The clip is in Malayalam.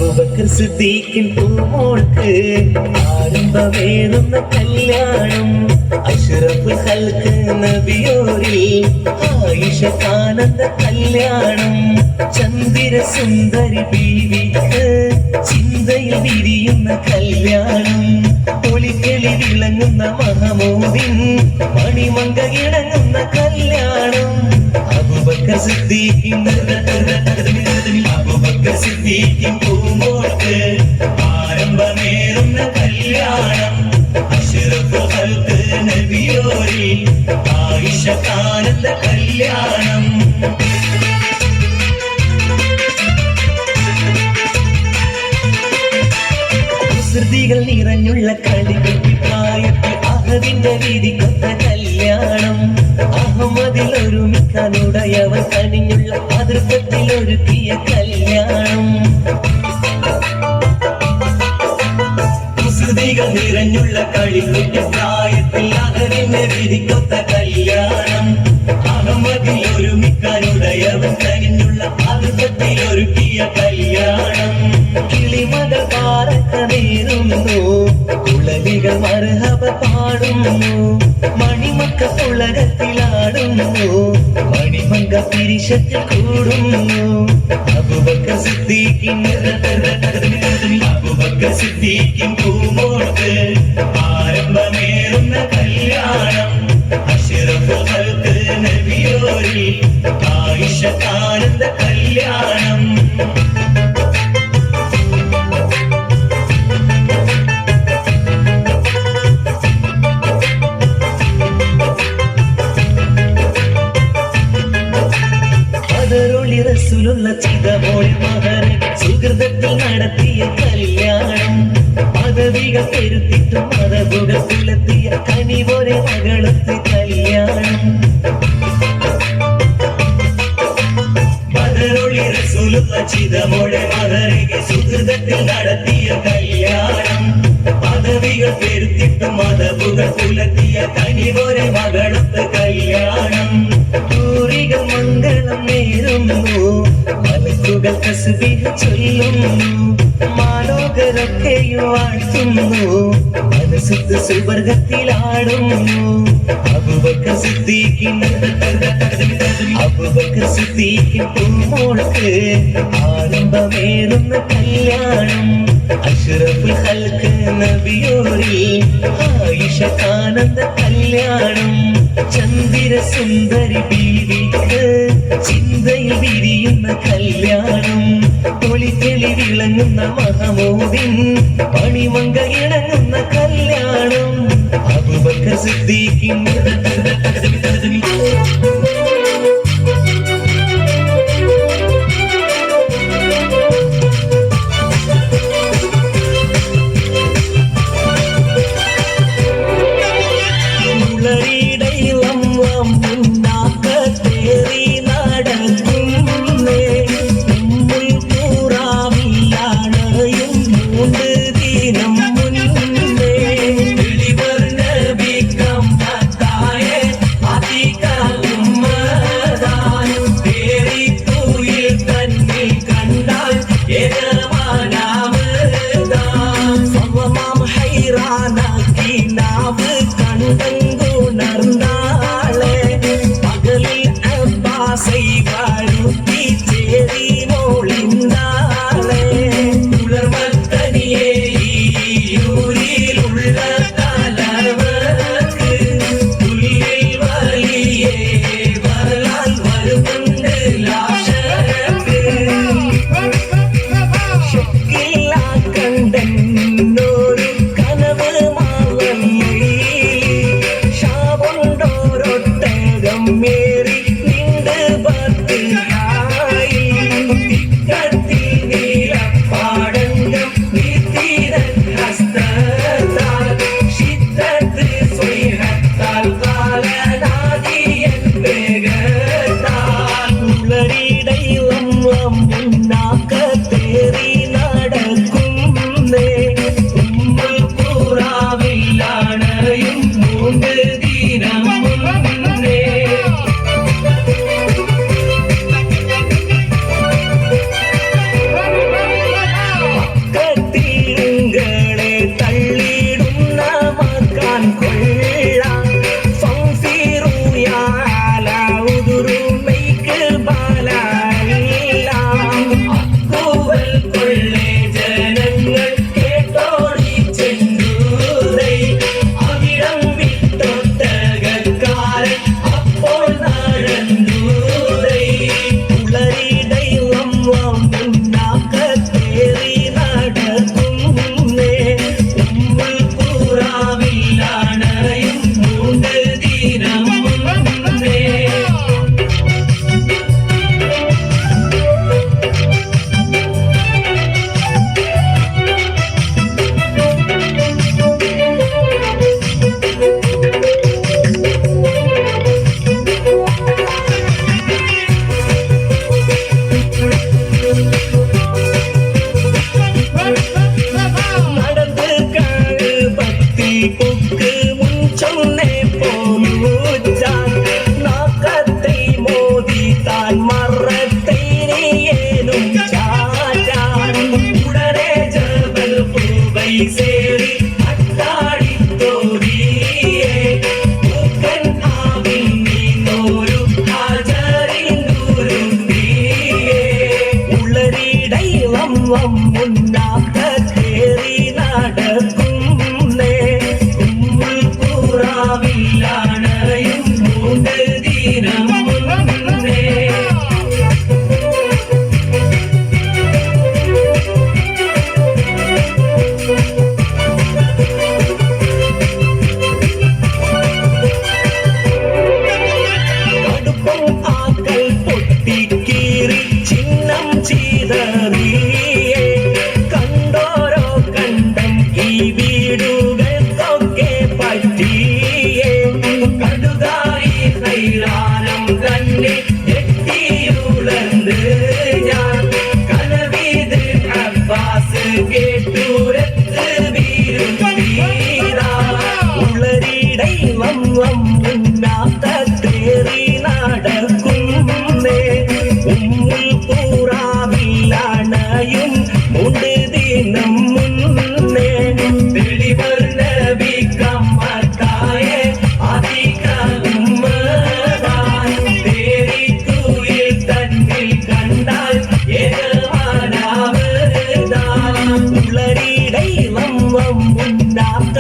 അബൂബക്കർ സിദ്ദീഖിൻ പൂമോൾക്ക് ആരംഭമേറുന്ന കല്യാണം അഷ്റഫുൽ ഖൽഖ് നബിയോരിൽ ആയിഷ ആനന്ദ കല്യാണം ചന്ദ്ര സുന്ദരി ബീവിക്ക് ചിന്തയിൽ വിരിയുന്ന കല്യാണം ഒളികളി വിളങ്ങുന്ന മഹമൂദിൻ മണിമങ്ക ഇണങ്ങുന്ന കല്യാണം അബൂബക്കർ സിദ്ദീഖിൻ പൂമോൾക്ക് ആരംഭമേറുന്ന കല്യാണം അഷ്റഫുൽ ഖൽഖ് നബിയോരിൽ ആയിഷ ആനന്ദ കല്യാണം കുസൃതികൾ നിറഞ്ഞുള്ള കളികൾ പ്രായത്തിൽ അഹദിന്റെ വീതിക്കൊത്ത കല്യാണം അഹമ്മദിൽ ഒരുമിക്കാനുടയവർ കനിഞ്ഞുള്ള അതിർപ്പത്തിൽ ഒരുക്കിയ കല്യാണം കുസൃതികൾ നിറഞ്ഞുള്ള കളികൾ പ്രായത്തിൽ അഹദിന്റെ വീതിക്കൊത്ത കല്യാണം അഹമ്മദിൽ ഒരുമിക്കാനുടയവർ കനിഞ്ഞുള്ള അതിർപ്പത്തിൽ ഒരുക്കിയ കല്യാണം കിളിമകൾ പാറക്ക നേരുന്നു കുളവികൾ മർഹബ പാടുന്നു മണിമക്ക ഉലകത്തിലാടുന്നു മണിമങ്ക പിരിശത്തിൽ കൂടുന്നു അബൂബക്കർ സിദ്ദീഖിൻ പൂമോൾക്ക് ആരംഭമേറുന്ന കല്യാണം അഷ്റഫുൽ ഖൽഖ് നബിയോരിൽ ആയിഷ ആനന്ദ കല്യാണം റസൂലുള്ള ചിതമോൾ മഹർ സുഹൃതത്തിൽ നടത്തിയ കല്യാണം പദവികൾ പെരുത്തിട്ടും മതബുകൾ പുലർത്തിയ കനിവൊരെ മകളത്ത് കല്യാണം ബദറുള്ളി റസൂലുള്ള ചിതമോൾ മഹർ സുഹൃതത്തിൽ നടത്തിയ കല്യാണം പദവികൾ പെരുത്തിട്ടും മതബുകൾ പുലർത്തിയ കനിവൊരെ മകളത്ത് കല്യാണം ൂരികൾ മംഗളം നേരുന്നു മലക്കുകൾ തസ്ബീഹ് ചൊല്ലുന്നു മാലോകരൊക്കെയും വാഴ്ത്തുന്നു മനസ്സത്ത് സുവർഗത്തിലാടുന്നു അബൂബക്കർ സിദ്ദീഖിൻ പൂമോൾക്ക് ആരംഭമേറുന്ന കല്യാണം അഷ്റഫുൽ ഖൽഖ് നബിയോരിൽ ആയിഷ ആനന്ദ കല്യാണം ചന്ദ്ര സുന്ദരി ബീവിക്ക് ചിന്തയിൽ വിരിയുന്ന കല്യാണം ഒളികളി വിളങ്ങുന്ന മഹമൂദിൻ മണിമങ്ക ഇണങ്ങുന്ന കല്യാണം അബൂബക്കർ സിദ്ദീഖിൻ മുന്നാക്ക കേറി നടക്കുന്നേ പൂറാവില്ലാണയും 3 ദിനം മുന്നേ കണ്ടോരോ കണ്ടം ഈ വീടുകൾക്കൊക്കെ പറ്റിയേ കടുകായി ഹൈറാനം തന്നെ ഞെട്ടിയുളർന്ന് ഞാൻ കനവീത് അബ്ബാസ് കേട്ടൂരത്ത് വീരും വീരാ ഉളരിടൈ വം മുന്നാത്ത തേറി നടക്കുന്നേ പൂറാവില്ലാണയും 3 ദിനം മുന്നേ തെളിവർ നബിക്കമ്മത്തായെ അധികമ്മതാൻ തേരിക്കുയിൽ തന്നിൽ കണ്ടാൽ ഏകമാനാവതാൻ ഉളരിടൈ വം മുന്നാത്ത